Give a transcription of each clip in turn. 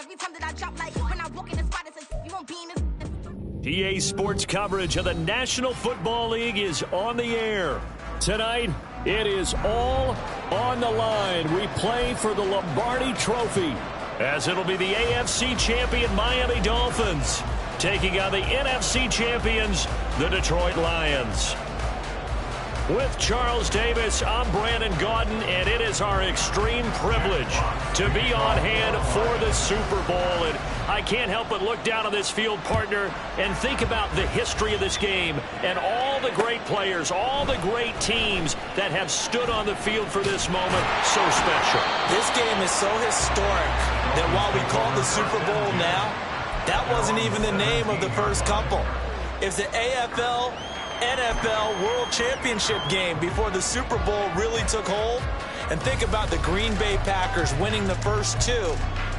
Every time that I drop, like when I walk in the spot, it says you won't be in this. PA Sports coverage of the National Football League is on the air. Tonight, it is all on the line. We play for the Lombardi Trophy, as it'll be the AFC champion Miami Dolphins taking on the NFC champions, the Detroit Lions. With Charles Davis, I'm Brandon Gaudin, and it is our extreme privilege to be on hand for the Super Bowl. And I can't help but look down on this field, partner, and think about the history of this game and all the great players, all the great teams that have stood on the field for this moment. So special. This game is so historic that while we call it the Super Bowl now, that wasn't even the name of the first couple. It's the AFL NFL World Championship game before the Super Bowl really took hold. And think about the Green Bay Packers winning the first two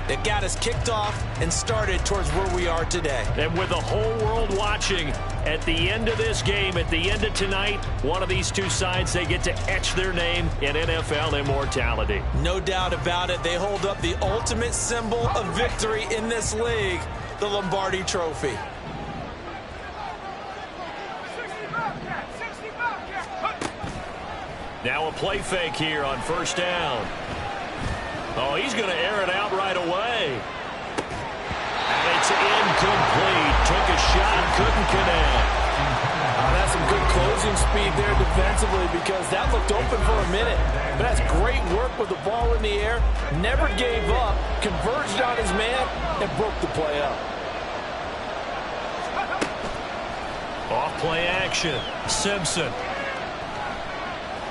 that got us kicked off and started towards where we are today. And with the whole world watching, at the end of this game, at the end of tonight, one of these two sides, they get to etch their name in NFL immortality. No doubt about it. They hold up the ultimate symbol of victory in this league, the Lombardi Trophy. Now a play fake here on first down. Oh, he's going to air it out right away. And it's incomplete. Took a shot, couldn't connect. That's some good closing speed there defensively, because that looked open for a minute. But that's great work with the ball in the air. Never gave up, converged on his man, and broke the play up. Off play action. Simpson.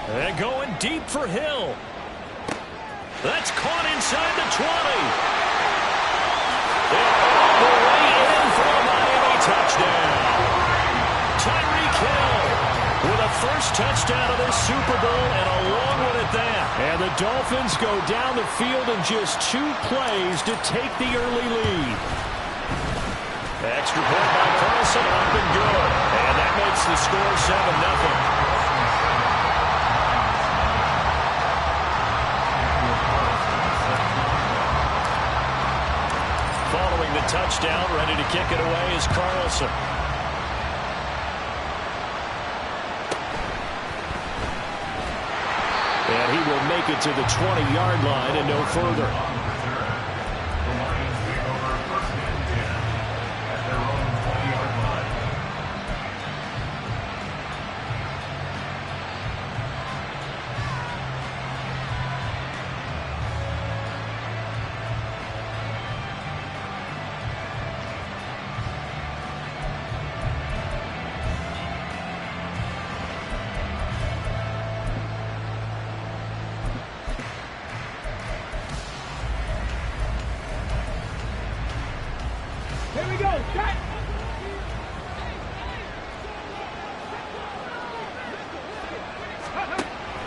And going deep for Hill. That's caught inside the 20. And all the way in for a Miami touchdown. Tyreek Hill with a first touchdown of this Super Bowl, and a long one at that. And the Dolphins go down the field in just 2 plays to take the early lead. Extra point by Carlson, up and good. And that makes the score 7-0. Following the touchdown, ready to kick it away is Carlson. And he will make it to the 20-yard line and no further.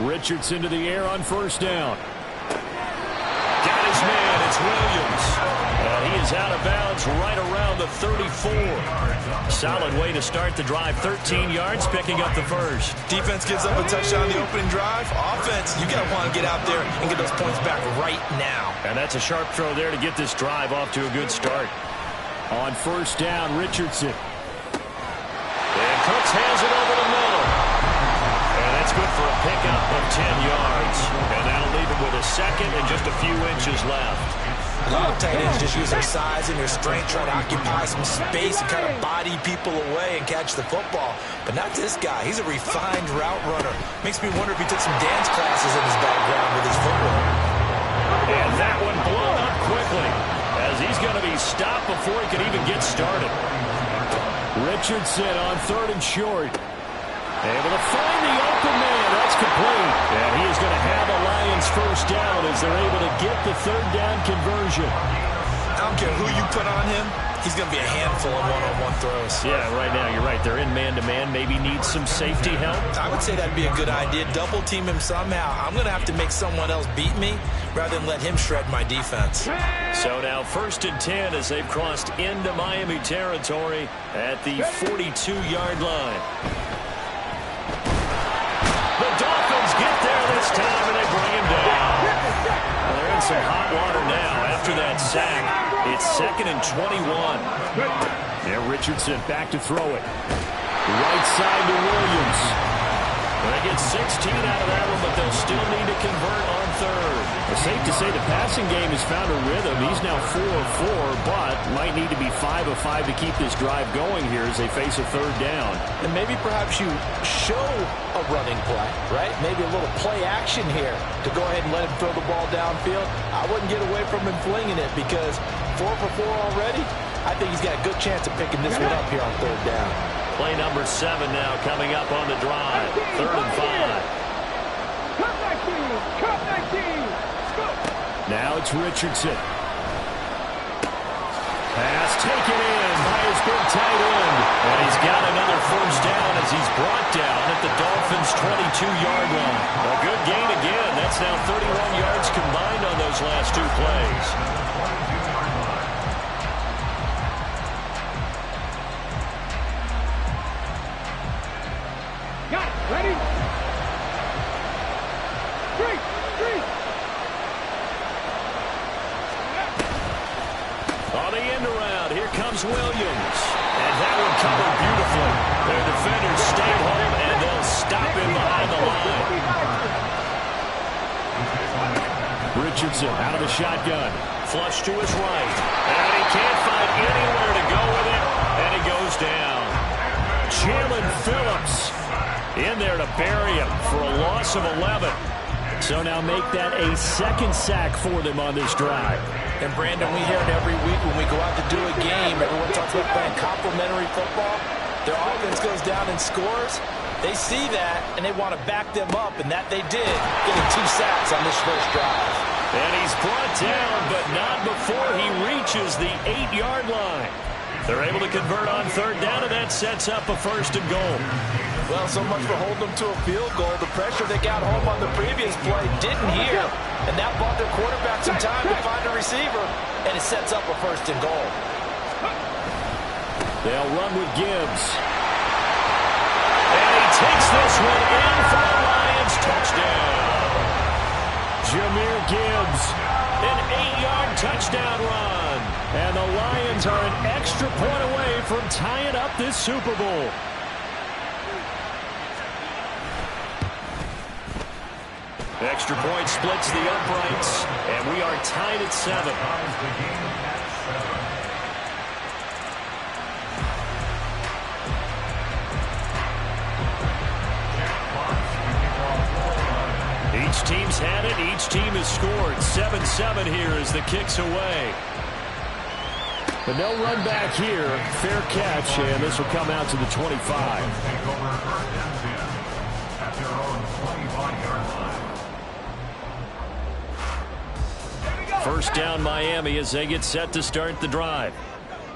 Richardson to the air on first down. Got his man. It's Williams. And he is out of bounds right around the 34. Solid way to start the drive. 13 yards, picking up the first. Defense gives up a touchdown on the opening drive. Offense, you got to want to get out there and get those points back right now. And that's a sharp throw there to get this drive off to a good start. On first down, Richardson. And Cooks has it over the middle. And that's good for a pickup of 10 yards. And that'll leave him with a second and just a few inches left. A lot of tight ends just use their size and their strength, try to occupy some space and kind of body people away and catch the football. But not this guy. He's a refined route runner. Makes me wonder if he took some dance classes in his background with his footwork. And that one blown up quickly, as he's going to be stopped before he can even get started. Richardson on third and short. Able to find the open man. That's complete. And he is going to have a Lions first down as they're able to get the third down conversion. I don't care who you put on him. He's going to be a handful of one-on-one throws. Yeah, right now you're right. They're in man-to-man. Maybe needs some safety help. I would say that'd be a good idea. Double team him somehow. I'm going to have to make someone else beat me rather than let him shred my defense. So now 1st and 10 as they've crossed into Miami territory at the 42-yard line. The Dolphins get there this time, and they bring him down. Well, they're in some hot water now after that sack. It's 2nd and 21. And Richardson back to throw it. Right side to Williams. They get 16 out of that one, but they'll still need to convert on third. It's safe to say the passing game has found a rhythm. He's now 4 of 4, but might need to be 5 of 5 to keep this drive going here as they face a third down. And maybe perhaps you show a running play, right? Maybe a little play action here to go ahead and let him throw the ball downfield. I wouldn't get away from him flinging it because 4 for 4 already. I think he's got a good chance of picking this one up here on third down. Play number 7 now coming up on the drive. 3rd and 5. Now it's Richardson. Pass taken in by his big tight end. And he's got another first down as he's brought down at the Dolphins' 22-yard line. A good gain again. That's now 31 yards combined on those last 2 plays. Ready? 3. On the end around, here comes Williams. And that one covered beautifully. Their defenders stayed home, and they'll stop him behind the line. Richardson out of the shotgun. Flush to his right. And he can't find anywhere to go with it, and he goes down. Jalen Phillips in there to bury him for a loss of 11. So now make that a 2nd sack for them on this drive. And Brandon, we hear it every week when we go out to do a game. Everyone talks about playing complementary football. Their offense goes down and scores. They see that, and they want to back them up, and that they did, getting 2 sacks on this first drive. And he's brought down, but not before he reaches the 8-yard line. They're able to convert on third down, and that sets up a 1st and goal. Well, so much for holding them to a field goal. The pressure they got home on the previous play didn't hear, and that bought their quarterback some time to find a receiver, and it sets up a 1st and goal. They'll run with Gibbs. And he takes this one in for the Lions. Touchdown. Jahmyr Gibbs, an 8-yard touchdown run. And the Lions are an extra point away from tying up this Super Bowl. Extra point splits the uprights, and we are tied at 7. Each team's had it. Each team has scored. 7-7 here as the kick's away. But no run back here. Fair catch, and this will come out to the 25. First down Miami as they get set to start the drive.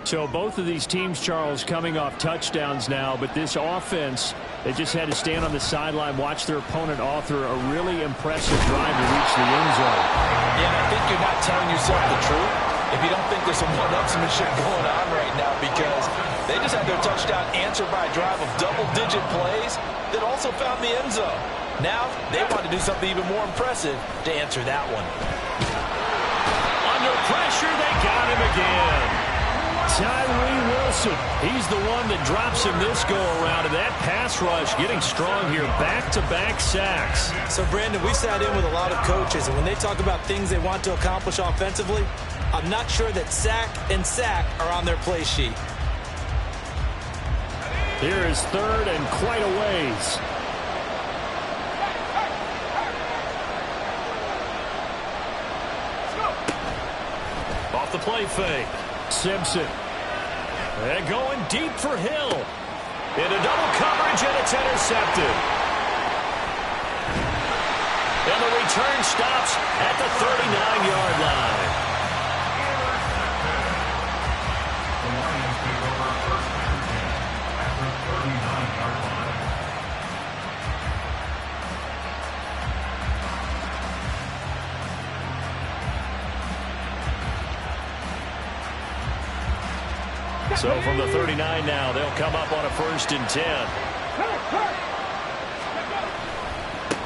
So both of these teams, Charles, coming off touchdowns now, but this offense, they just had to stand on the sideline, watch their opponent author a really impressive drive to reach the end zone. Yeah, and I think you're not telling yourself the truth if you don't think there's some one-upsmanship going on right now, because they just had their touchdown answered by a drive of double-digit plays that also found the end zone. Now they want to do something even more impressive to answer that one. Under pressure, they got him again. Tyree Wilson, he's the one that drops him this go-around, and that pass rush getting strong here, back-to-back sacks. So, Brandon, we sat in with a lot of coaches, and when they talk about things they want to accomplish offensively, I'm not sure that sack and sack are on their play sheet. Here is 3rd and quite a ways. Off the play fake. Simpson. And going deep for Hill. Into double coverage, and it's intercepted. And the return stops at the 39-yard line. So from the 39 now, they'll come up on a 1st and 10.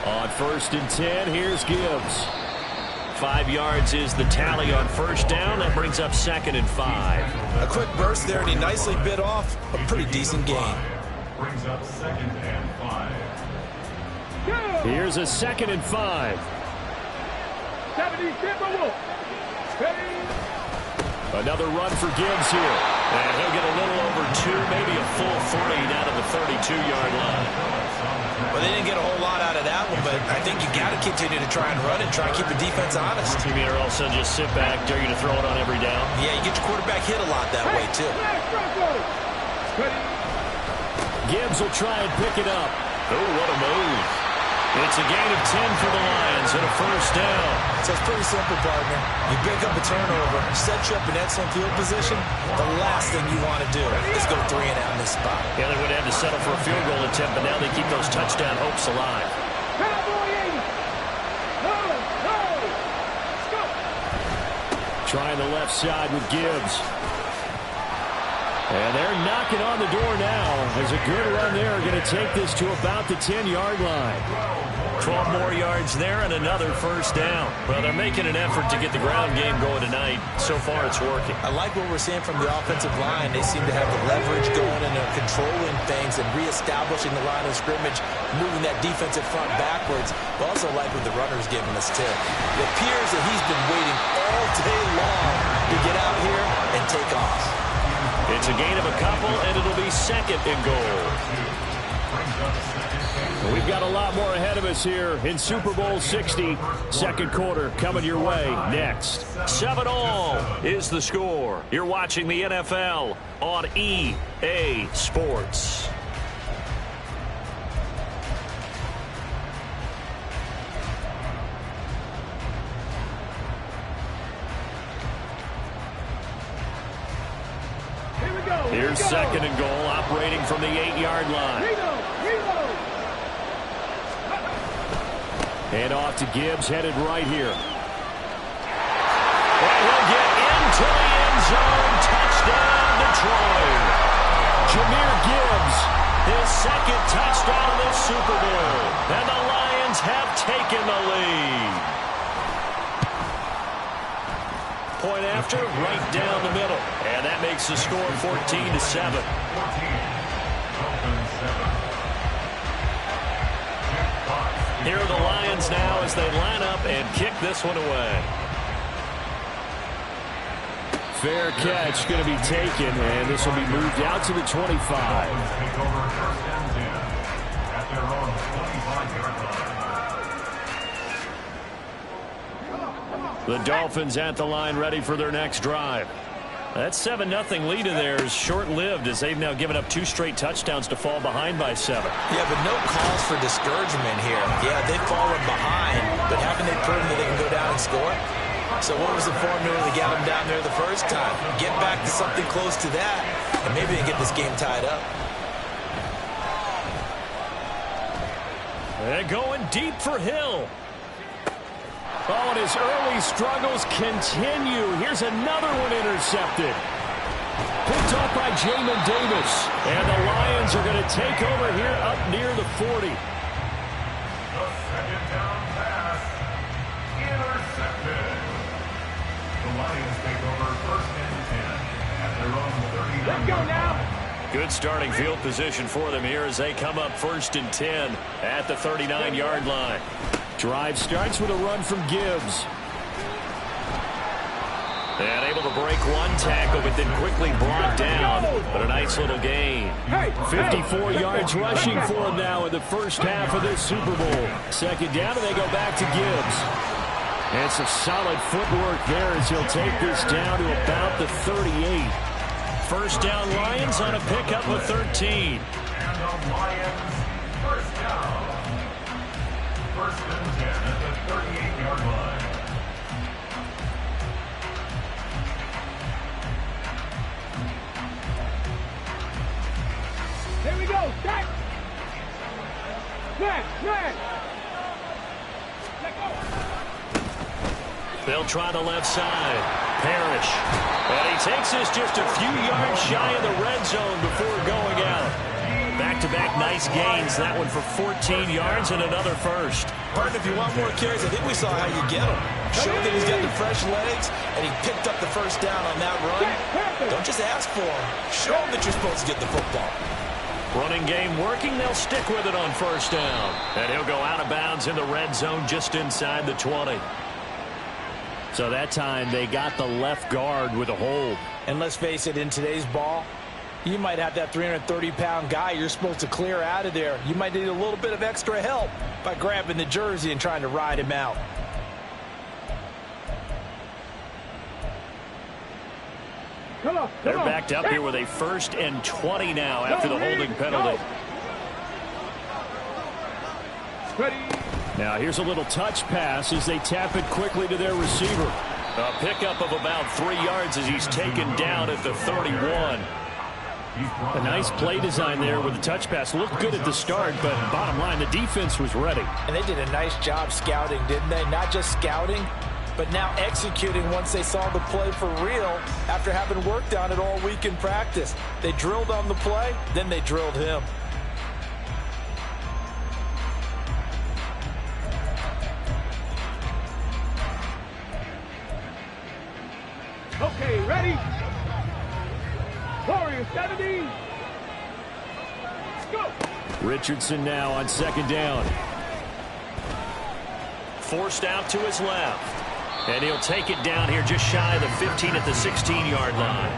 On 1st and 10, here's Gibbs. 5 yards is the tally on first down. That brings up 2nd and 5. A quick burst there, and he nicely bit off a pretty decent gain. Brings up 2nd and 5. Here's a 2nd and 5. Another run for Gibbs here. And he'll get a little over 2, maybe a full 3 down to the 32-yard line. Well, they didn't get a whole lot out of that one, but I think you got to continue to try and run and try and keep the defense honest. You mean or else they'll just sit back, dare you to throw it on every down? Yeah, you get your quarterback hit a lot that way, too. Gibbs will try and pick it up. Oh, what a move. It's a gain of 10 for the Lions and a first down. So it's pretty simple, partner. You pick up a turnover, set you up in excellent field position. The last thing you want to do is go 3 and out in this spot. Yeah, they would have to settle for a field goal attempt, but now they keep those touchdown hopes alive. Trying the left side with Gibbs. And they're knocking on the door now. As a good run there, going to take this to about the 10-yard line. 12 more yards there and another first down. Well, they're making an effort to get the ground game going tonight. So far, it's working. I like what we're seeing from the offensive line. They seem to have the leverage going and they're controlling things and reestablishing the line of scrimmage, moving that defensive front backwards. But also like what the runner's giving us, too. It appears that he's been waiting all day long to get out here and take off. It's a gain of a couple, and it'll be 2nd and goal. We've got a lot more ahead of us here in Super Bowl 60. Second quarter coming your way next. 7-all is the score. You're watching the NFL on EA Sports. Here's 2nd and goal, operating from the 8-yard line. And off to Gibbs, headed right here. And he'll get into the end zone. Touchdown, Detroit. Jahmyr Gibbs, his 2nd touchdown of the Super Bowl. And the Lions have taken the lead. Point after, right down the middle. And that makes the score 14-7. Here are the Lions now as they line up and kick this one away. Fair catch going to be taken, and this will be moved out to the 25. The Dolphins at the line, ready for their next drive. That 7-0 lead of theirs short-lived as they've now given up 2 straight touchdowns to fall behind by 7. Yeah, but no cause for discouragement here. Yeah, they've fallen behind, but haven't they proven that they can go down and score? So what was the formula that got them down there the first time? Get back to something close to that, and maybe they get this game tied up. They're going deep for Hill. Oh, and his early struggles continue. Here's another one intercepted. Picked off by Jamin Davis. And the Lions are going to take over here up near the 40. The 2nd down pass. Intercepted. The Lions take over 1st and 10 at their own 30. Let's go now. Good starting field position for them here as they come up 1st and 10 at the 39-yard line. Drive starts with a run from Gibbs. And able to break one tackle, but then quickly brought down. But a nice little gain. 54 yards rushing for him now in the first half of this Super Bowl. 2nd down, and they go back to Gibbs. And some solid footwork there as he'll take this down to about the 38. First down, Lions on a pickup of 13. And the Lions first down. 1st and 10 at the 38-yard line. Here we go. Back. Back. They'll try the left side. Parrish. And he takes this just a few yards shy of the red zone before going out. Back-to-back nice gains. That one for 14 yards and another first. Partner, if you want more carries, I think we saw how you get them. showed that he's got the fresh legs, and he picked up the first down on that run. Don't just ask for him. Show him that you're supposed to get the football. Running game working. They'll stick with it on first down. And he'll go out of bounds in the red zone just inside the 20. So that time they got the left guard with a hold. And let's face it, in today's ball, you might have that 330-pound guy you're supposed to clear out of there. You might need a little bit of extra help by grabbing the jersey and trying to ride him out. They're backed up here with a 1st and 20 now after the holding penalty. Now here's a little touch pass as they tap it quickly to their receiver. A pickup of about 3 yards as he's taken down at the 31. A nice play design there with the touch pass. Looked good at the start, but bottom line, the defense was ready. And they did a nice job scouting, didn't they? Not just scouting, but now executing once they saw the play for real after having worked on it all week in practice. They drilled on the play, then they drilled him. Okay, ready? Warriors 70. Let's go. Richardson now on 2nd down. Forced out to his left. And he'll take it down here just shy of the 15 at the 16-yard line.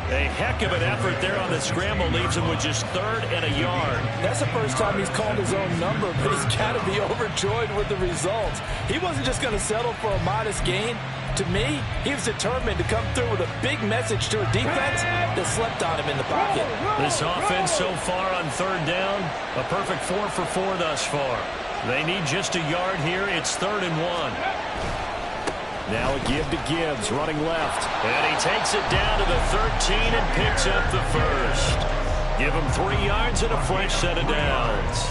A heck of an effort there on the scramble. Leaves him with just 3rd and a yard. That's the first time he's called his own number, but he's got to be overjoyed with the results. He wasn't just going to settle for a modest gain. To me, he was determined to come through with a big message to a defense that slept on him in the pocket. This offense so far on 3rd down, a perfect 4 for 4 thus far. They need just a yard here. It's 3rd and 1. Now a give to Gibbs, running left. And he takes it down to the 13 and picks up the 1st. Give him 3 yards and a fresh set of downs.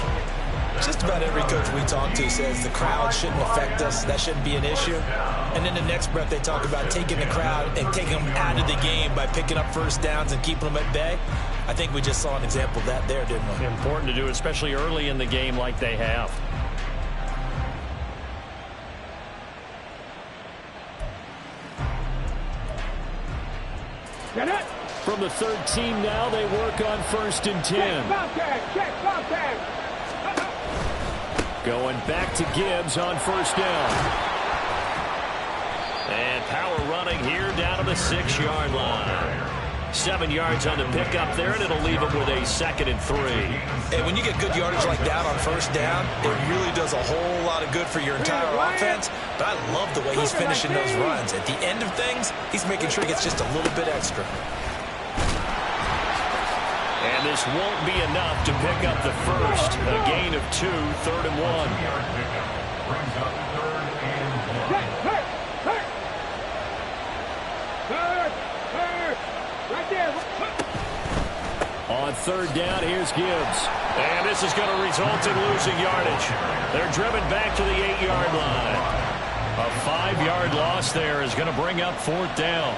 Just about every coach we talk to says the crowd shouldn't affect us. That shouldn't be an issue. And in the next breath, they talk about taking the crowd and taking them out of the game by picking up first downs and keeping them at bay. I think we just saw an example of that there, didn't we? Important to do, especially early in the game like they have. From the 13 now, they work on 1st and 10. Going back to Gibbs on 1st down. And power running here down to the 6-yard line. 7 yards on the pickup there, and it'll leave him with a 2nd and 3. And when you get good yardage like that on 1st down, it really does a whole lot of good for your entire offense. But I love the way he's finishing those runs. At the end of things, he's making sure he gets just a little bit extra. And this won't be enough to pick up the 1st. A gain of 2, 3rd and 1. On 3rd down, here's Gibbs. And this is going to result in losing yardage. They're driven back to the 8-yard line. A 5-yard loss there is going to bring up 4th down.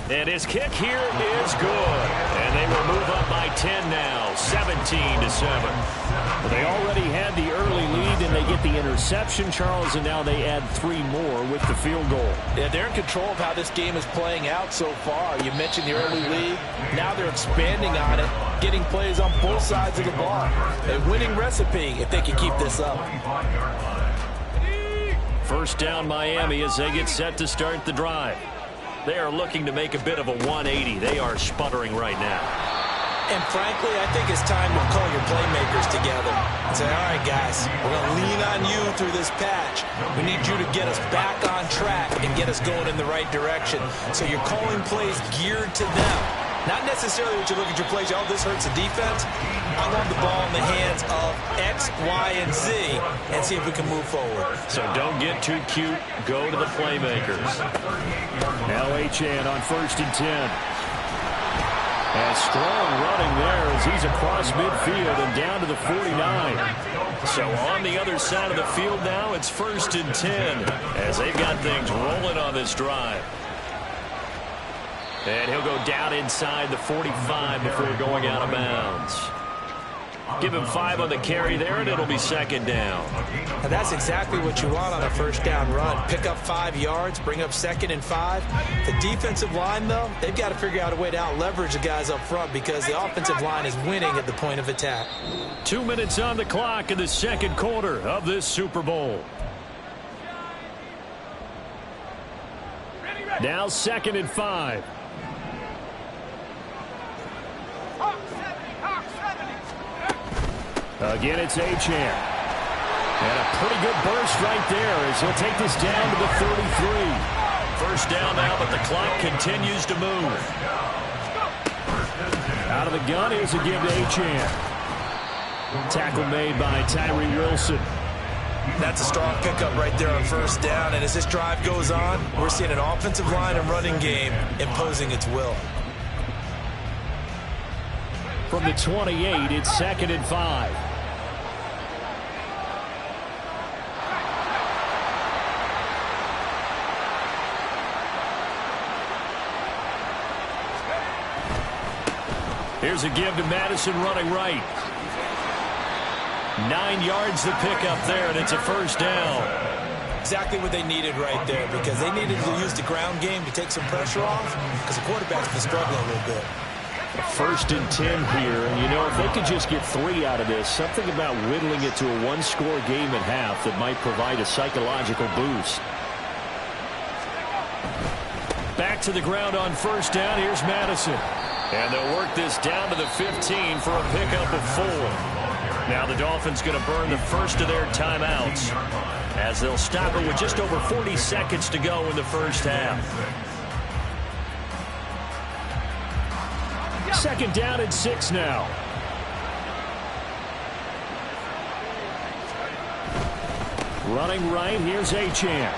And his kick here is good. And they will move up by 10 now, 17-7. Well, they already had the early lead, and they get the interception, Charles, and now they add 3 more with the field goal. Yeah, they're in control of how this game is playing out so far. You mentioned the early lead. Now they're expanding on it, getting plays on both sides of the ball. A winning recipe if they can keep this up. 1st down, Miami, as they get set to start the drive. They are looking to make a bit of a 180. They are sputtering right now. And frankly, I think it's time to call your playmakers together and say, all right, guys, we're going to lean on you through this patch. We need you to get us back on track and get us going in the right direction. So you're calling plays geared to them. Not necessarily what you look at your plays, oh, this hurts the defense. I want the ball in the hands of X, Y, and Z and see if we can move forward. So don't get too cute. Go to the playmakers. Now Achane on 1st and 10. And strong running there as he's across midfield and down to the 49. So on the other side of the field now, it's 1st and 10 as they've got things rolling on this drive. And he'll go down inside the 45 before going out of bounds. Give him 5 on the carry there, and it'll be second down. And that's exactly what you want on a first down run. Pick up 5 yards, bring up 2nd and 5. The defensive line, though, they've got to figure out a way to out-leverage the guys up front because the offensive line is winning at the point of attack. 2 minutes on the clock in the second quarter of this Super Bowl. Now 2nd and 5. Again, it's Achane. And a pretty good burst right there as he'll take this down to the 33. First down now, but the clock continues to move. Out of the gun, here's a give to Achane. Tackle made by Tyree Wilson. That's a strong pickup right there on first down. And as this drive goes on, we're seeing an offensive line and running game imposing its will. From the 28, it's 2nd and 5. Here's a give to Madison running right. 9 yards to pick up there, and it's a first down. Exactly what they needed right there because they needed to use the ground game to take some pressure off because the quarterback's been struggling a little bit. 1st and 10 here, and you know, if they could just get 3 out of this, something about whittling it to a 1-score game at half that might provide a psychological boost. Back to the ground on first down. Here's Madison. And they'll work this down to the 15 for a pickup of 4. Now the Dolphins going to burn the first of their timeouts as they'll stop it with just over 40 seconds to go in the first half. 2nd down and 6 now. Running right, here's Achane.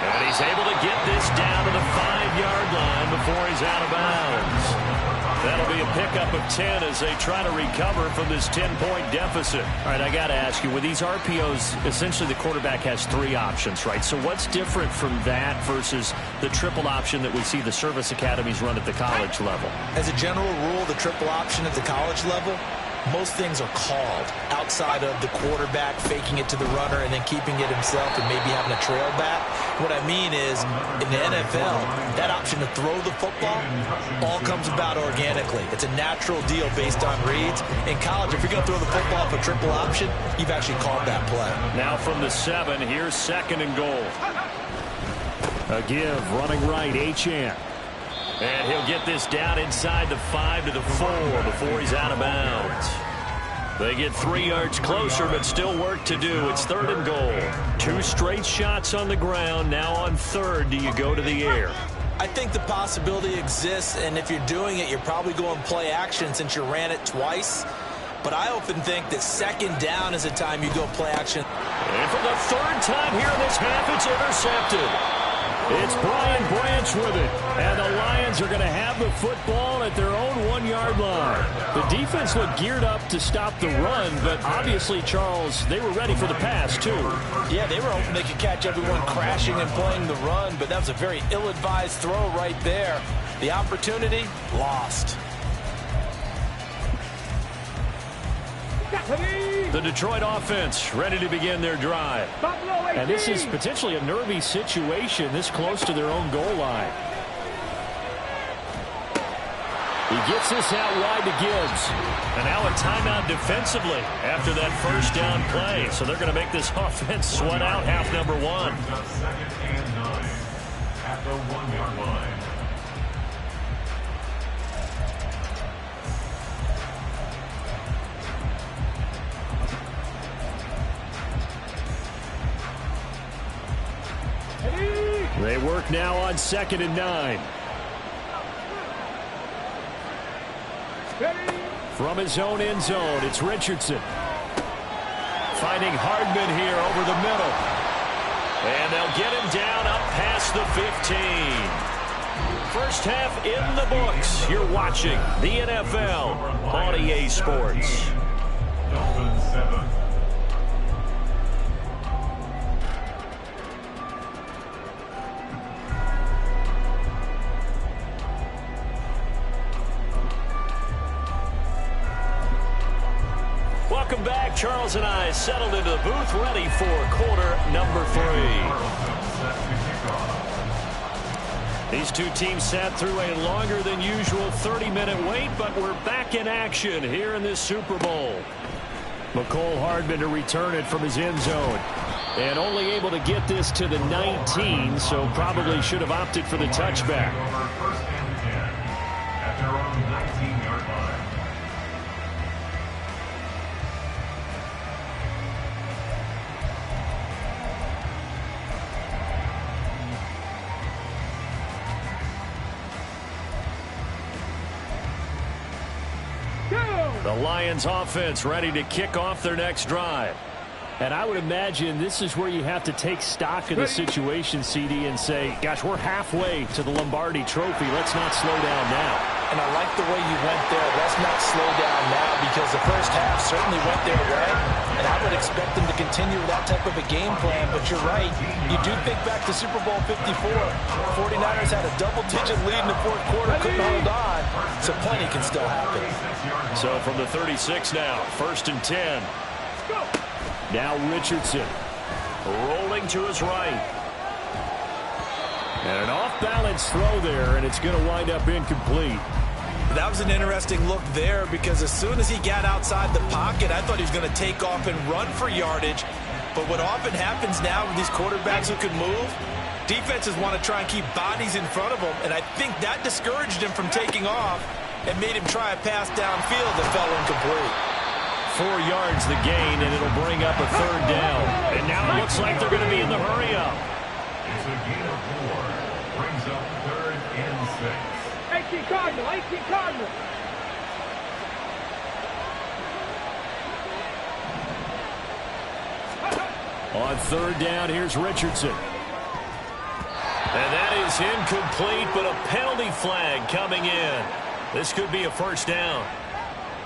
And he's able to get this down to the 5-yard line before he's out of bounds. That'll be a pickup of 10 as they try to recover from this 10-point deficit. All right, I got to ask you, with these RPOs, essentially the quarterback has 3 options, right? So what's different from that versus the triple option that we see the service academies run at the college level? As a general rule, the triple option at the college level, most things are called outside of the quarterback faking it to the runner and then keeping it himself and maybe having a trail back. What I mean is, in the NFL, that option to throw the football all comes about organically. It's a natural deal based on reads. In college, if you're going to throw the football for triple option, you've actually called that play. Now from the 7, here's 2nd and goal. A give, running right, Achane. And he'll get this down inside the 5 to the 4 before he's out of bounds. They get 3 yards closer, but still work to do. It's 3rd and goal. 2 straight shots on the ground. Now on 3rd, do you go to the air? I think the possibility exists, and if you're doing it, you're probably going play action since you ran it twice. But I often think that 2nd down is the time you go play action. And for the 3rd time here in this half, it's intercepted. It's Brian Branch with it. And the Lions are going to have the football at their own 1-yard line. The defense looked geared up to stop the run, but obviously, Charles, they were ready for the pass, too. Yeah, they were hoping they could catch everyone crashing and playing the run, but that was a very ill-advised throw right there. The opportunity, lost. The Detroit offense ready to begin their drive. And this is potentially a nervy situation this close to their own goal line. He gets this out wide to Gibbs. And now a timeout defensively after that first down play. So they're going to make this offense sweat out half number 1. 2nd and 9 at the 1-yard line. They work now on 2nd and 9. From his own end zone, it's Richardson. Finding Hardman here over the middle. And they'll get him down up past the 15. First half in the books. You're watching the NFL on EA Sports. Dolphins 7. Welcome back. Charles and I settled into the booth, ready for quarter number 3. These two teams sat through a longer than usual 30-minute wait, but we're back in action here in this Super Bowl. McCole Hardman to return it from his end zone. And only able to get this to the 19, so probably should have opted for the touchback. First and 10 at their own 19-yard line. The Lions offense ready to kick off their next drive. And I would imagine this is where you have to take stock of the situation, CD, and say, gosh, we're halfway to the Lombardi Trophy. Let's not slow down now. And I like the way you went there. Let's not slow down now, because the first half certainly went their way. And I would expect them to continue with that type of a game plan. But you're right. You do think back to Super Bowl 54. 49ers had a double-digit lead in the fourth quarter, couldn't hold on. So plenty can still happen. So from the 36 now, 1st and 10. Now Richardson rolling to his right. And an off-balance throw there, and it's going to wind up incomplete. That was an interesting look there, because as soon as he got outside the pocket, I thought he was going to take off and run for yardage. But what often happens now with these quarterbacks who can move, defenses want to try and keep bodies in front of them, and I think that discouraged him from taking off and made him try a pass downfield that fell incomplete. 4 yards the gain, and it'll bring up a 3rd down. And now it looks like they're going to be in the hurry-up. It's a gain of 4. Brings up 3rd and 6. 18 Cardinal, 18 Cardinal. On 3rd down, here's Richardson. And that is incomplete, but a penalty flag coming in. This could be a 1st down.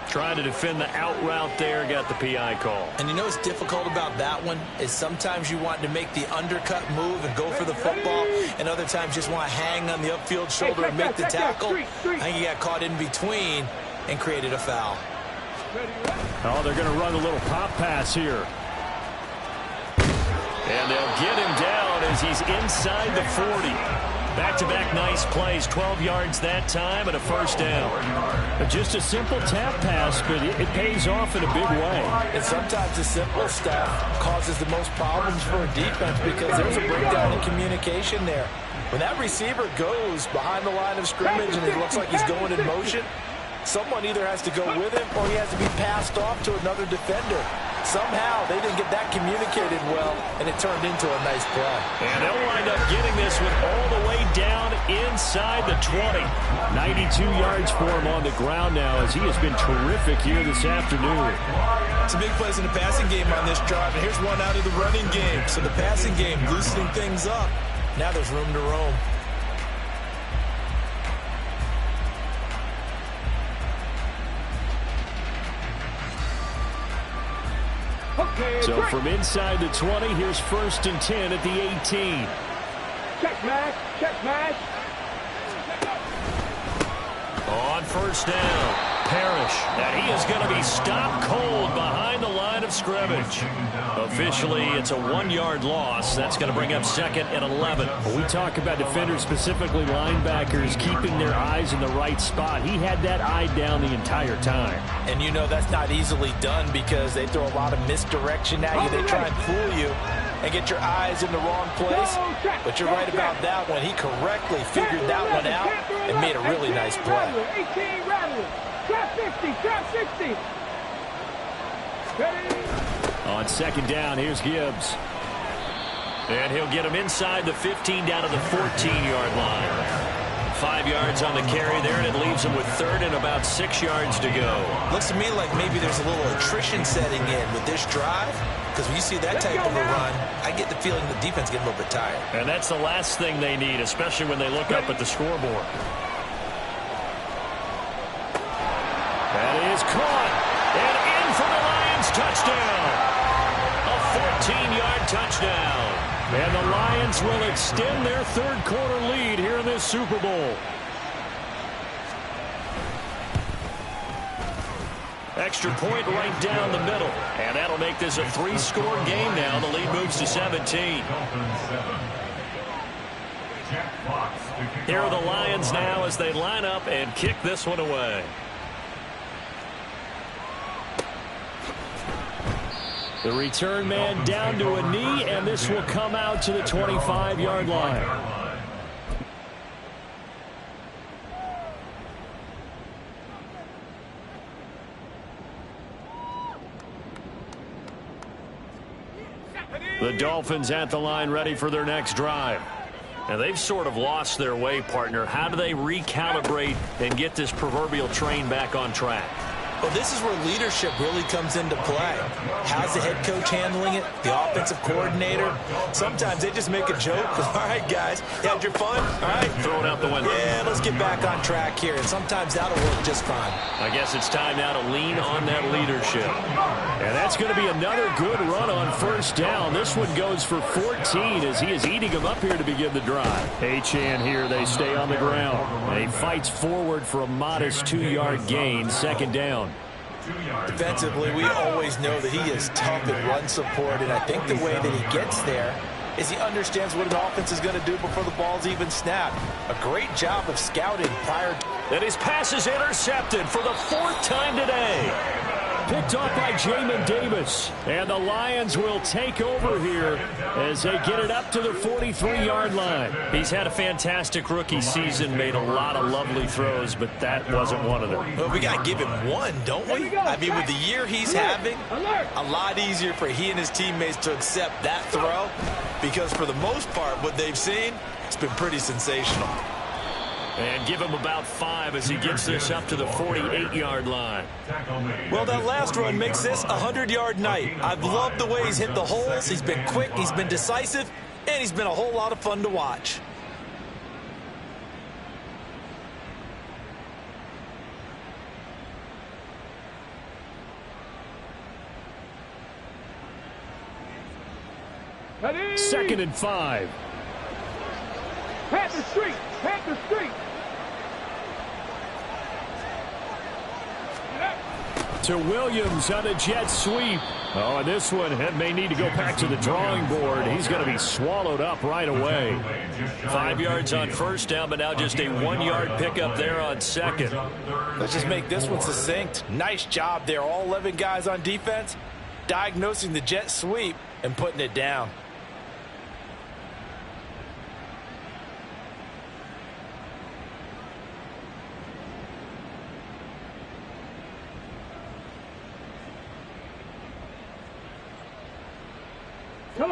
Trying to defend the out route there, got the PI call. And you know what's difficult about that one is sometimes you want to make the undercut move and go for the football, and other times just want to hang on the upfield shoulder and make the tackle. I think he got caught in between and created a foul. Oh, they're going to run a little pop pass here. And they'll get him down as he's inside the 40. Back-to-back nice plays, 12 yards that time and a 1st down. Just a simple tap pass, but it pays off in a big way. And sometimes the simple stuff causes the most problems for a defense, because there's a breakdown in communication there. When that receiver goes behind the line of scrimmage and it looks like he's going in motion, someone either has to go with him or he has to be passed off to another defender. Somehow they didn't get that communicated well, and it turned into a nice play. And they'll wind up getting this one all the way down inside the 20. 92 yards for him on the ground now, as he has been terrific here this afternoon. Some big plays in the passing game on this drive, and here's one out of the running game. So the passing game loosening things up. Now there's room to roam. So from inside the 20, here's 1st and 10 at the 18. Check match, check match. On 1st down, Parrish. And he is going to be stopped cold behind the line of scrimmage. Officially, it's a 1-yard loss. That's going to bring up 2nd and 11. When we talk about defenders, specifically linebackers, keeping their eyes in the right spot, he had that eye down the entire time. And you know that's not easily done, because they throw a lot of misdirection at you. They try and fool you and get your eyes in the wrong place. But you're right about that one. He correctly figured that one out and made a really nice play. 18 Rattler. Trap 50, trap 60. Ready? On 2nd down, here's Gibbs. And he'll get him inside the 15 down to the 14-yard line. 5 yards on the carry there, and it leaves him with 3rd and about 6 yards to go. Looks to me like maybe there's a little attrition setting in with this drive, because when you see that type of a run, I get the feeling the defense getting a little bit tired. And that's the last thing they need, especially when they look up at the scoreboard. That is caught. And in for the Lions touchdown. A 14-yard touchdown. And the Lions will extend their 3rd quarter lead here in this Super Bowl. extra point right down the middle. And that'll make this a 3-score game now. The lead moves to 17. Here are the Lions now as they line up and kick this one away. The return man down to a knee, and this will come out to the 25-yard line. The Dolphins at the line ready for their next drive. And they've sort of lost their way, partner. How do they recalibrate and get this proverbial train back on track? Well, this is where leadership really comes into play. How's the head coach handling it? The offensive coordinator? Sometimes they just make a joke. All right, guys, you had your fun? All right. Throw it out the window. Yeah, let's get back on track here. And sometimes that'll work just fine. I guess it's time now to lean on that leadership. And that's going to be another good run on first down. This one goes for 14 as he is eating them up here to begin the drive. Achane here. They stay on the ground. And he fights forward for a modest 2-yard gain, second down. Defensively, we always know that he is tough in run support, and I think the way that he gets there is he understands what an offense is going to do before the ball's even snapped. A great job of scouting prior. And his pass is intercepted for the 4th time today. Picked off by Jamin Davis. And the Lions will take over here as they get it up to the 43-yard line. He's had a fantastic rookie season, made a lot of lovely throws, but that wasn't one of them. Well, we got to give him one, don't we? I mean, with the year he's having, a lot easier for he and his teammates to accept that throw because for the most part, what they've seen, it's been pretty sensational. And give him about 5 as he gets this up to the 48-yard line. Well, that last run makes this a 100-yard night. I've loved the way he's hit the holes. He's been quick, he's been decisive, and he's been a whole lot of fun to watch. Second and 5. Panther Street! Panther Street! To Williams on a jet sweep. Oh, and this one may need to go back to the drawing board. He's going to be swallowed up right away. 5 yards on first down, but now just a 1-yard pickup there on second. Let's just make this one succinct. Nice job there. All 11 guys on defense diagnosing the jet sweep and putting it down.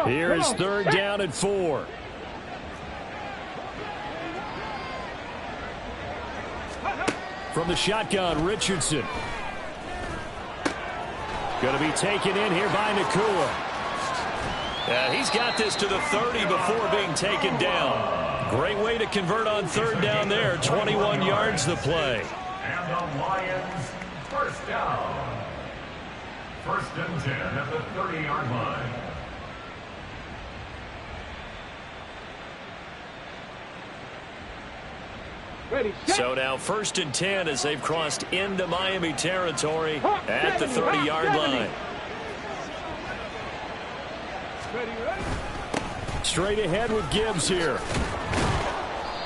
Here is 3rd down and 4. From the shotgun, Richardson. Going to be taken in here by Nacua. Yeah, he's got this to the 30 before being taken down. Great way to convert on 3rd down there. 21 yards the play. And the Lions, first down. 1st and 10 at the 30-yard line. So now 1st and 10 as they've crossed into Miami territory at the 30-yard line. Straight ahead with Gibbs here.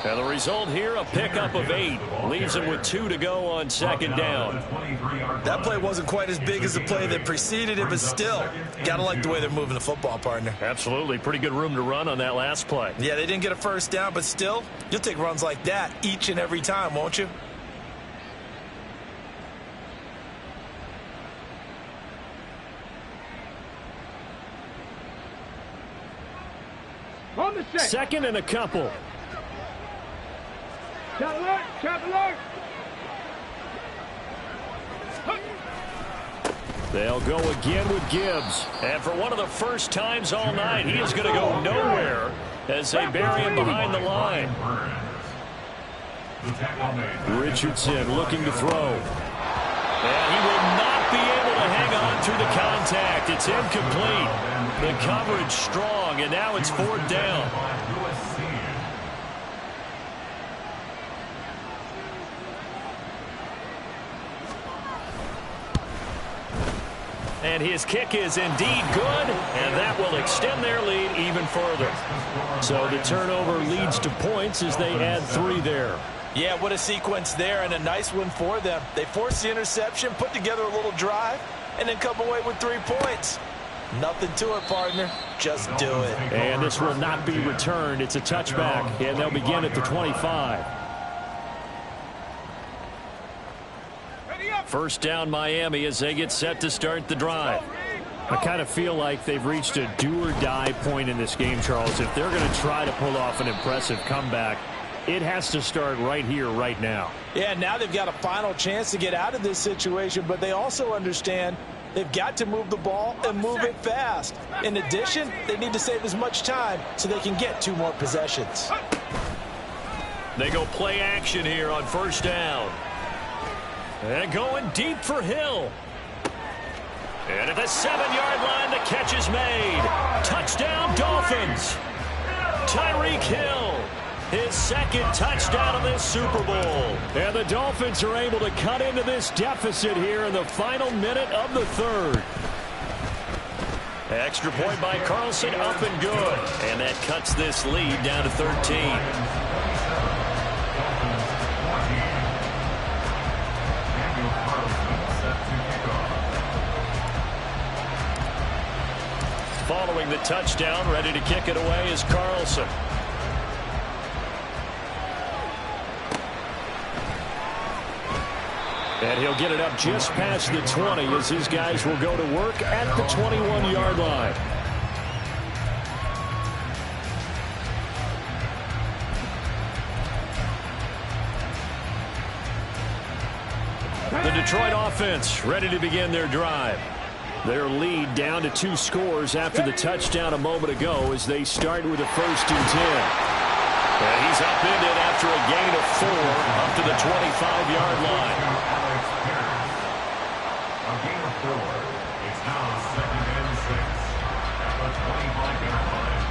And the result here, a pickup of 8. Leaves him with 2 to go on 2nd down. That play wasn't quite as big as the play that preceded it, but still, got to like the way they're moving the football, partner. Absolutely. Pretty good room to run on that last play. Yeah, they didn't get a first down, but still, you'll take runs like that each and every time, won't you? On the set. 2nd and a couple. Shot alert! Shot alert! They'll go again with Gibbs. And for one of the first times all night, he is going to go nowhere as they bury him behind the line. Richardson looking to throw. And he will not be able to hang on through the contact. It's incomplete. The coverage strong, and now it's 4th down. And his kick is indeed good, and that will extend their lead even further. So the turnover leads to points as they add 3 there. Yeah, what a sequence there, and a nice one for them. They forced the interception, put together a little drive, and then come away with 3 points. Nothing to it, partner. Just do it. And this will not be returned. It's a touchback, and they'll begin at the 25. First down Miami as they get set to start the drive. I kind of feel like they've reached a do-or-die point in this game, Charles. If they're going to try to pull off an impressive comeback, it has to start right here, right now. Yeah, now they've got a final chance to get out of this situation, but they also understand they've got to move the ball and move it fast. In addition, they need to save as much time so they can get 2 more possessions. They go play action here on first down. And going deep for Hill. And at the 7-yard line, the catch is made. Touchdown, Dolphins. Tyreek Hill, his 2nd touchdown of this Super Bowl. And the Dolphins are able to cut into this deficit here in the final minute of the 3rd. Extra point by Carlson, up and good. And that cuts this lead down to 13. Following the touchdown, ready to kick it away is Carlson. And he'll get it up just past the 20 as his guys will go to work at the 21-yard line. The Detroit offense ready to begin their drive. Their lead down to 2 scores after the touchdown a moment ago as they start with a 1st and 10. And he's upended after a gain of 4 up to the 25-yard line. A gain of 4. It's now 2nd and 6 at the 25-yard line.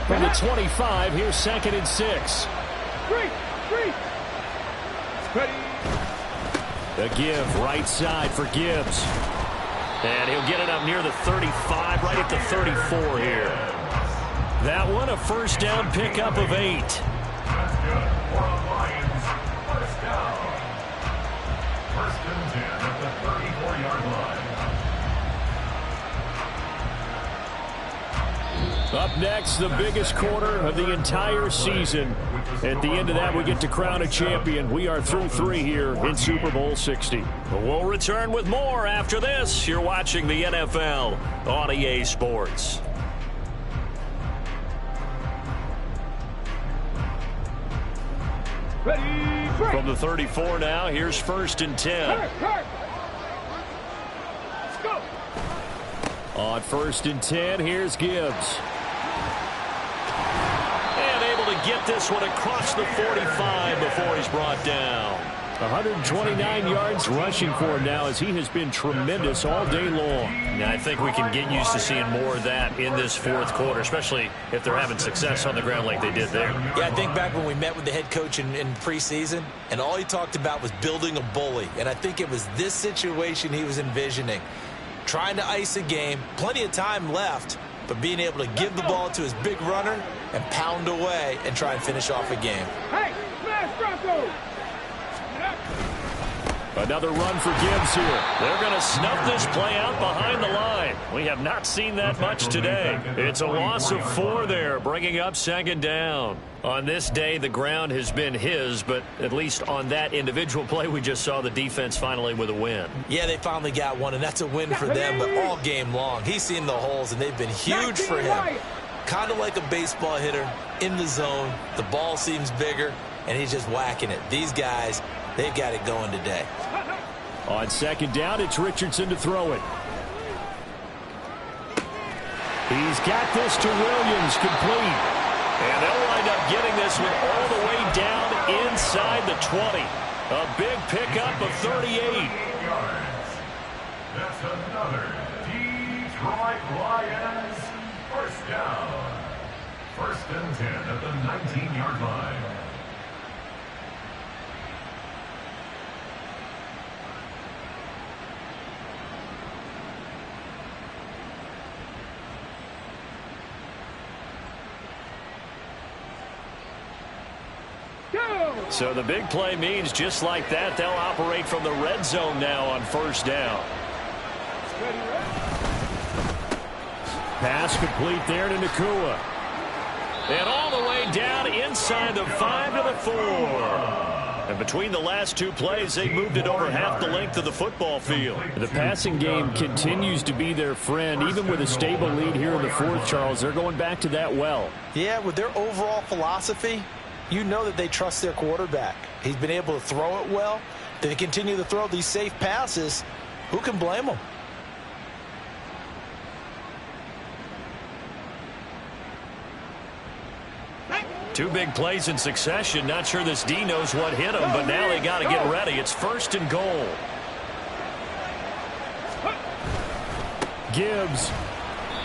From the 25, here's 2nd and 6. The give right side for Gibbs. And he'll get it up near the 35, right at the 34 here. That one, a first down pickup of 8. That's good for the Lions. First down. 1st and 10 at the 34-yard line. Up next, the biggest quarter of the entire season. At the end of that, we get to crown a champion. We are through 3 here in Super Bowl 60. We'll return with more after this. You're watching the NFL on EA Sports. From the 34 now, here's 1st and 10. On 1st and 10, here's Gibbs. And able to get this one across the 45 before he's brought down. 129 yards rushing for him now as he has been tremendous all day long. Now, I think we can get used to seeing more of that in this 4th quarter, especially if they're having success on the ground like they did there. Yeah, I think back when we met with the head coach in preseason, and all he talked about was building a bully. And I think it was this situation he was envisioning. Trying to ice a game, plenty of time left, but being able to give the ball to his big runner and pound away and try and finish off a game. Hey, smash Bronco! Another run for Gibbs here. They're going to snuff this play out behind the line. We have not seen that much today. It's a loss of 4 there, bringing up 2nd down. On this day, the ground has been his, but at least on that individual play, we just saw the defense finally with a win. Yeah, they finally got one, and that's a win for them, but all game long, he's seen the holes, and they've been huge for him. Kind of like a baseball hitter in the zone. The ball seems bigger, and he's just whacking it. These guys, they've got it going today. On 2nd down, it's Richardson to throw it. He's got this to Williams, complete. And they'll wind up getting this one all the way down inside the 20. A big pickup of 38. That's another Detroit Lions first down. First and 10 at the 19-yard line. So the big play means just like that, they'll operate from the red zone now on first down. Pass complete there to Nacua. And all the way down inside the 5 to the 4. And between the last two plays, they moved it over half the length of the football field. The passing game continues to be their friend. Even with a stable lead here in the fourth, Charles, they're going back to that well. Yeah, with their overall philosophy, you know that they trust their quarterback. He's been able to throw it well. They continue to throw these safe passes. Who can blame them? Two big plays in succession. Not sure this D knows what hit him, but now they got to get ready. It's first and goal. Gibbs.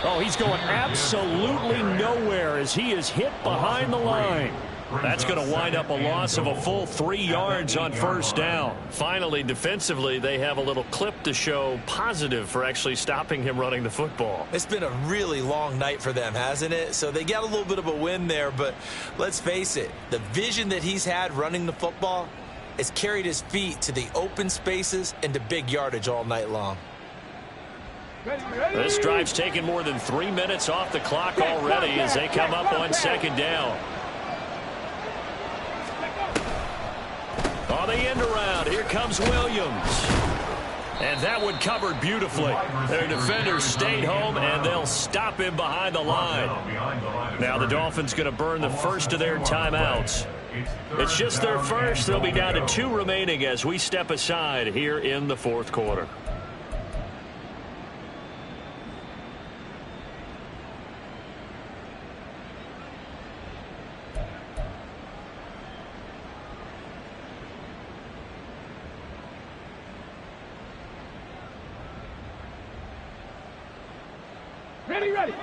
Oh, he's going absolutely nowhere as he is hit behind the line. That's going to wind up a loss of a full 3 yards on first down. Finally, defensively, they have a little clip to show positive for actually stopping him running the football. It's been a really long night for them, hasn't it? So they got a little bit of a win there, but let's face it, the vision that he's had running the football has carried his feet to the open spaces and to big yardage all night long. This drive's taken more than 3 minutes off the clock already as they come up on second down. On the end around, here comes Williams. And that one covered beautifully. Their defenders stayed home, and they'll stop him behind the line. Now the Dolphins going to burn the first of their timeouts. It's just their first. They'll be down to 2 remaining as we step aside here in the fourth quarter.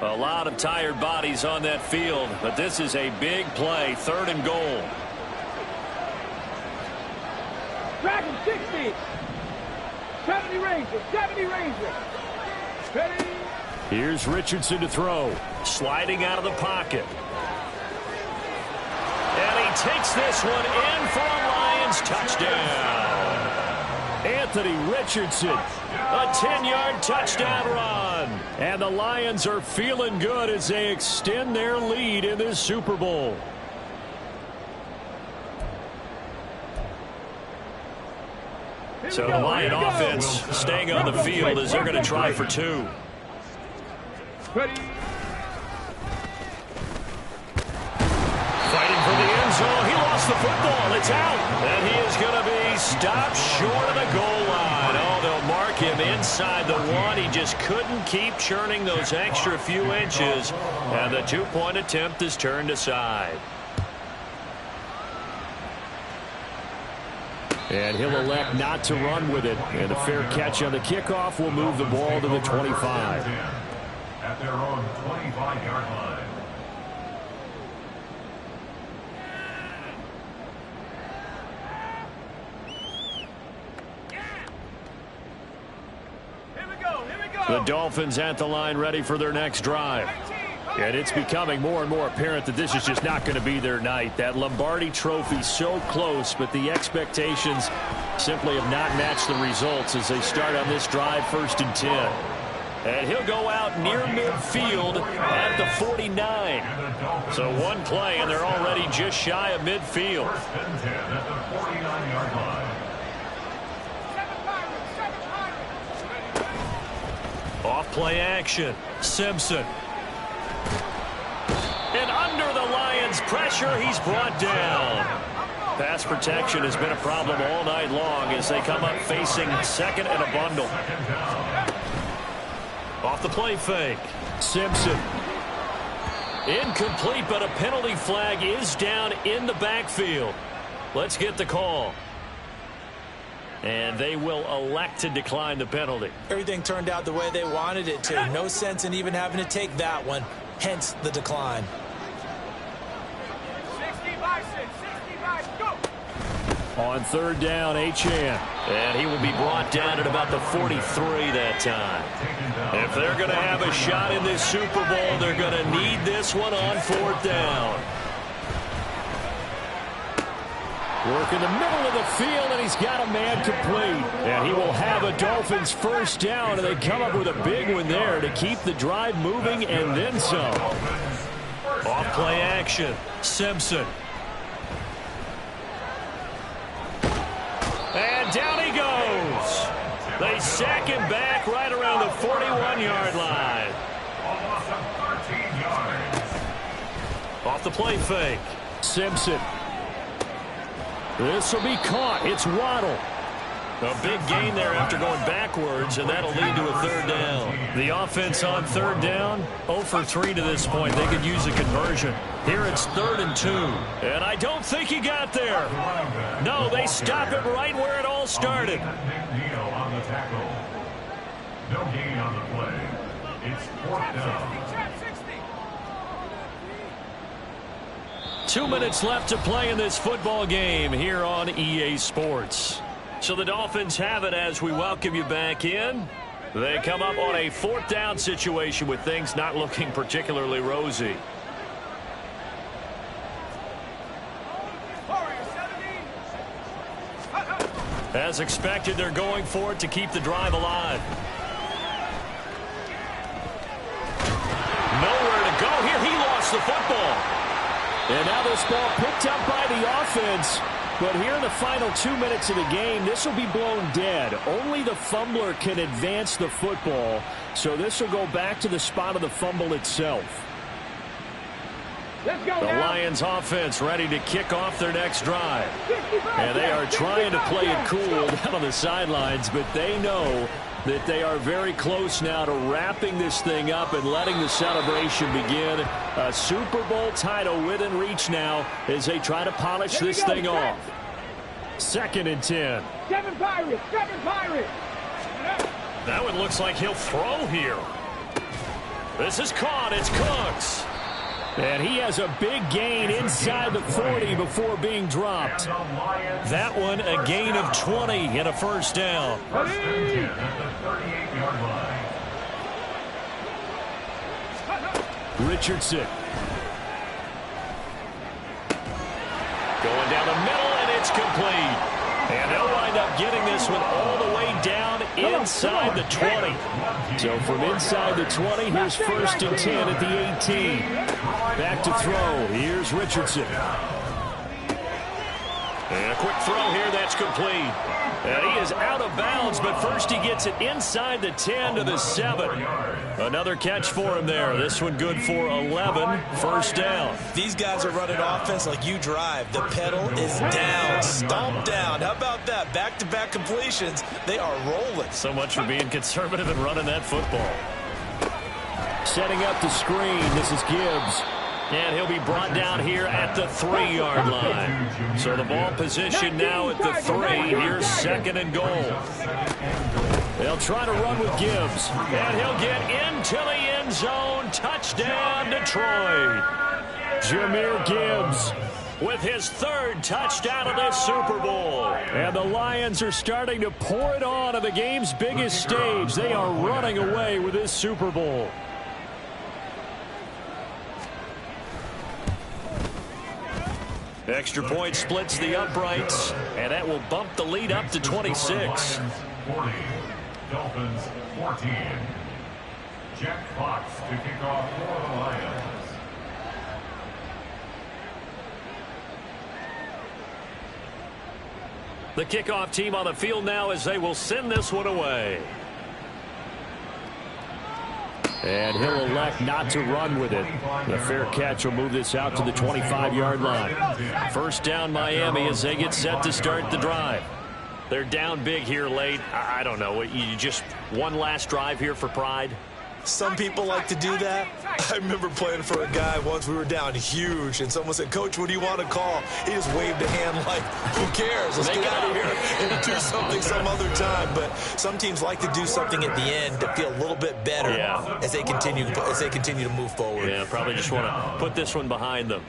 A lot of tired bodies on that field, but this is a big play, 3rd and goal. Dragon 60. 70 Ranger. 70 Ranger. Ready. Here's Richardson to throw. Sliding out of the pocket. And he takes this one in for a Lions touchdown. Anthony Richardson. A 10-yard touchdown run. And the Lions are feeling good as they extend their lead in this Super Bowl. So the Lion offense staying on the field as they're going to try for 2. Ready. Fighting for the end zone. He lost the football. It's out. And he is going to be stopped short of the goal line. Oh, they'll mark him inside the 1. He just couldn't keep churning those extra few inches. And the 2-point attempt is turned aside. And he'll elect not to run with it. And a fair catch on the kickoff will move the ball to the 25. At their own 25-yard line. The Dolphins at the line ready for their next drive. And it's becoming more and more apparent that this is just not going to be their night. That Lombardi Trophy so close, but the expectations simply have not matched the results as they start on this drive, 1st and 10. And he'll go out near midfield at the 49. So one play, and they're already just shy of midfield. 1st and 10 at the 49-yard line. Off play action. Simpson. And under the Lions' pressure, he's brought down. Pass protection has been a problem all night long as they come up facing 2nd and a bundle. Off the play fake. Simpson. Incomplete, but a penalty flag is down in the backfield. Let's get the call. And they will elect to decline the penalty. Everything turned out the way they wanted it to. No sense in even having to take that one, hence the decline. On third down, Achane. And he will be brought down at about the 43 that time. If they're going to have a shot in this Super Bowl, they're going to need this one on fourth down. Work in the middle of the field, and he's got a man complete. And he will have a Dolphins first down, and they come up with a big one there to keep the drive moving and then some. Off play action. Simpson. And down he goes. They sack him back right around the 41-yard line. Off the play fake. Simpson. This will be caught. It's Waddle. A big gain there after going backwards, and that'll lead to a third down. The offense on third down, 0 for 3 to this point. They could use a conversion. Here it's 3rd and 2. And I don't think he got there. No, they stop it right where it all started. No gain on the play. It's 4th down. 2 minutes left to play in this football game here on EA Sports. So the Dolphins have it as we welcome you back in. They come up on a 4th down situation with things not looking particularly rosy. As expected, they're going for it to keep the drive alive. Nowhere to go here. He lost the football. And now this ball picked up by the offense. But here in the final 2 minutes of the game, this will be blown dead. Only the fumbler can advance the football. So this will go back to the spot of the fumble itself. Let's go The now. Lions offense ready to kick off their next drive. And they are trying to play it cool down on the sidelines, but they know that they are very close now to wrapping this thing up and letting the celebration begin. A Super Bowl title within reach now as they try to polish this thing off. 2nd and 10. 7 Pirates, 7 Pirates. That one looks like he'll throw here. This is caught. It's Cooks. And he has a big gain inside the 40 before being dropped. That one a gain of 20 and a first down. First and 10 at the 38-yard line. Richardson. Going down the middle, and it's complete. And they'll wind up getting this one all the way down inside the 20. So from inside the 20, here's 1st and 10 at the 18. Back to throw. Here's Richardson. And a quick throw here, that's complete. And he is out of bounds, but first he gets it inside the 10 to the 7. Another catch for him there. This one good for 11. First down. These guys are running offense like you drive. The pedal is down, stomped down. How about that? Back-to-back completions. They are rolling. So much for being conservative and running that football. Setting up the screen. This is Gibbs. And he'll be brought down here at the 3-yard line. So the ball position now at the 3. Here's 2nd and goal. They'll try to run with Gibbs. And he'll get into the end zone. Touchdown, Detroit. Jahmyr Gibbs with his 3rd touchdown of this Super Bowl. And the Lions are starting to pour it on the game's biggest stage. They are running away with this Super Bowl. Extra point splits the uprights, and that will bump the lead up to 26. 40, Dolphins 14. Jack Fox to kick off for the Lions. The kickoff team on the field now as they will send this one away. And he'll elect not to run with it. The fair catch will move this out to the 25-yard line. First down Miami as they get set to start the drive. They're down big here late. I don't know. You just one last drive here for pride? Some people like to do that. I remember playing for a guy once. We were down huge, and someone said, "Coach, what do you want to call?" He just waved a hand like, who cares? Let's get out of here and do something some other time. But some teams like to do something at the end to feel a little bit better as they continue to move forward. Yeah, probably just want to put this one behind them.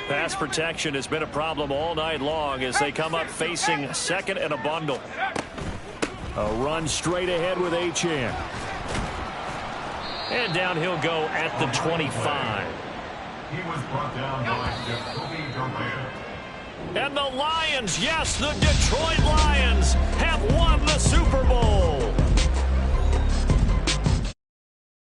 Pass protection has been a problem all night long as they come up facing second and a bundle. A run straight ahead with Achane. And down he'll go at the 25. He was brought down by Jacoby Durant. And the Lions, yes, the Detroit Lions